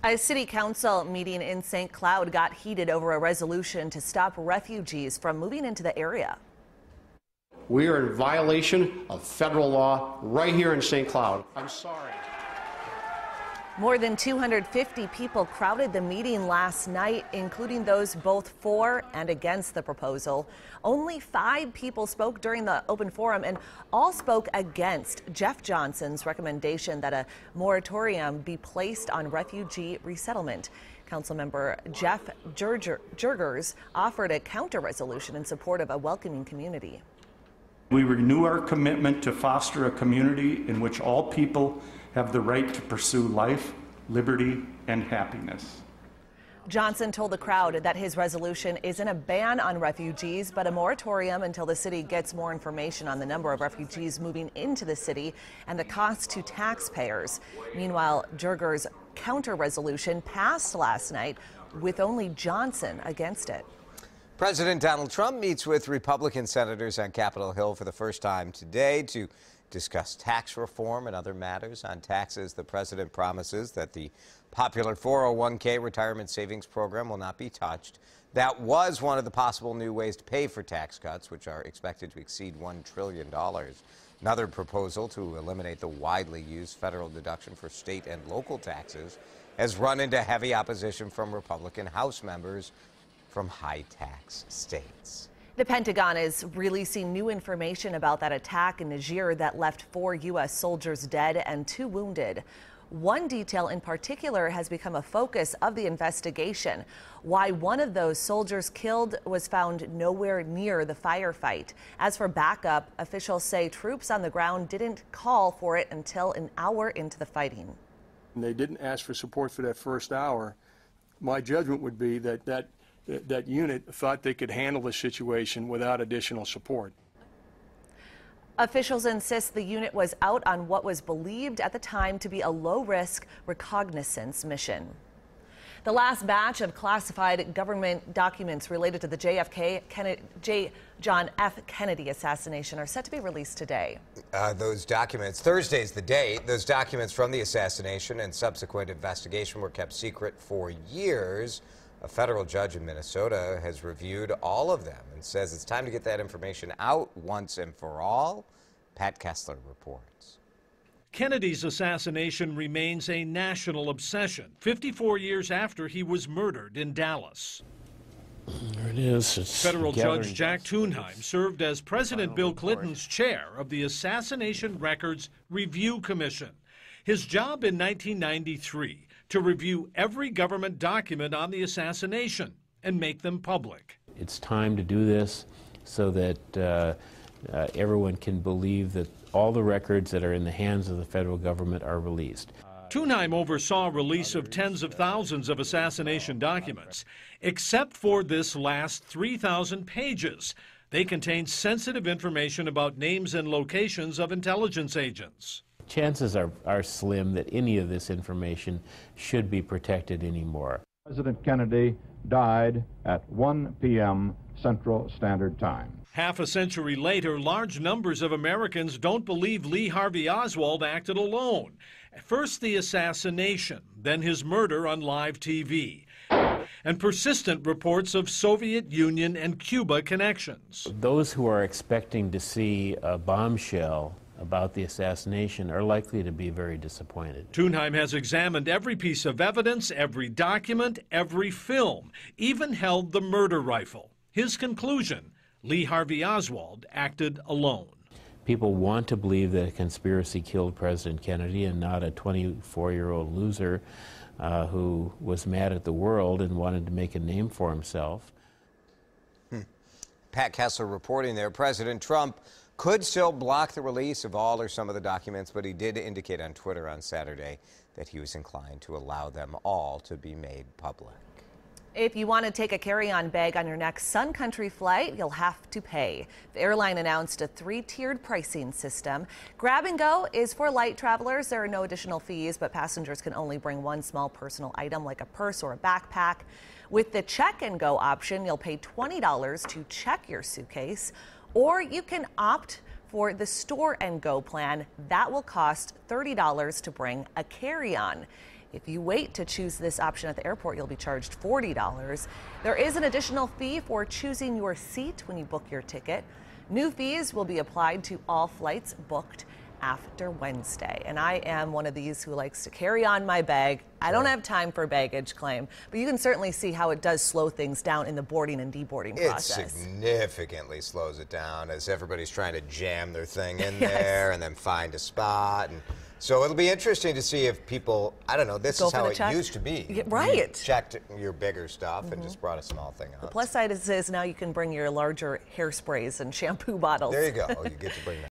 A city council meeting in St. Cloud got heated over a resolution to stop refugees from moving into the area. We are in violation of federal law right here in St. Cloud. I'm sorry. More than 250 people crowded the meeting last night, including those both for and against the proposal. Only 5 people spoke during the open forum, and all spoke against Jeff Johnson's recommendation that a moratorium be placed on refugee resettlement. Councilmember Jeff Jurgers offered a counter resolution in support of a welcoming community. We renew our commitment to foster a community in which all people have the right to pursue life, liberty, and happiness. Johnson told the crowd that his resolution isn't a ban on refugees, but a moratorium until the city gets more information on the number of refugees moving into the city and the cost to taxpayers. Meanwhile, Jurgers' counter resolution passed last night with only Johnson against it. President Donald Trump meets with Republican senators on Capitol Hill for the first time today to discuss tax reform and other matters. On taxes, the president promises that the popular 401k retirement savings program will not be touched. That was one of the possible new ways to pay for tax cuts, which are expected to exceed $1 trillion. Another proposal to eliminate the widely used federal deduction for state and local taxes has run into heavy opposition from Republican House members from high-tax states. The Pentagon is releasing new information about that attack in Niger that left 4 U.S. soldiers dead and 2 wounded. One detail in particular has become a focus of the investigation: why one of those soldiers killed was found nowhere near the firefight. As for backup, officials say troops on the ground didn't call for it until an hour into the fighting. They didn't ask for support for that first hour. My judgment would be that unit thought they could handle the situation without additional support. Officials insist the unit was out on what was believed at the time to be a low-risk reconnaissance mission. The last batch of classified government documents related to the John F. Kennedy assassination are set to be released today. Those documents, Thursday's the date, those documents from the assassination and subsequent investigation were kept secret for years. A federal judge in Minnesota has reviewed all of them and says it's time to get that information out once and for all. Pat Kessler reports. Kennedy's assassination remains a national obsession 54 years after he was murdered in Dallas. There it is. Federal Judge Jack Thunheim served as President Bill Clinton's chair of the Assassination Records Review Commission. His job in 1993, to review every government document on the assassination and make them public. It's time to do this so that everyone can believe that all the records that are in the hands of the federal government are released. Thunheim oversaw release of tens of thousands of assassination documents, except for this last 3,000 pages. They contain sensitive information about names and locations of intelligence agents. Chances are slim that any of this information should be protected anymore. President Kennedy died at 1 p.m. Central Standard Time. Half a century later, large numbers of Americans don't believe Lee Harvey Oswald acted alone. First the assassination, then his murder on live TV, and persistent reports of Soviet Union and Cuba connections. Those who are expecting to see a bombshell about the assassination are likely to be very disappointed. Thunheim has examined every piece of evidence, every document, every film, even held the murder rifle. His conclusion: Lee Harvey Oswald acted alone. People want to believe that a conspiracy killed President Kennedy and not a 24-year-old loser who was mad at the world and wanted to make a name for himself. Pat Kessler reporting there. President Trump could still block the release of all or some of the documents, but he did indicate on Twitter on Saturday that he was inclined to allow them all to be made public. If you want to take a carry-on bag on your next Sun Country flight, you'll have to pay. The airline announced a 3-tiered pricing system. Grab and Go is for light travelers. There are no additional fees, but passengers can only bring one small personal item like a purse or a backpack. With the Check and Go option, you'll pay $20 to check your suitcase, or you can opt for the Store and Go plan. That will cost $30 to bring a carry-on. If you wait to choose this option at the airport, you'll be charged $40. There is an additional fee for choosing your seat when you book your ticket. New fees will be applied to all flights booked after Wednesday. And I am one of these who likes to carry on my bag. I don't have time for baggage claim, but you can certainly see how it does slow things down in the boarding and deboarding process. It significantly slows it down as everybody's trying to jam their thing in there and then find a spot. And so it'll be interesting to see if people, I don't know, this is how it used to be. Yeah, right. You checked your bigger stuff and just brought a small thing out. The plus side is now you can bring your larger hairsprays and shampoo bottles. There you go. Oh, you get to bring that.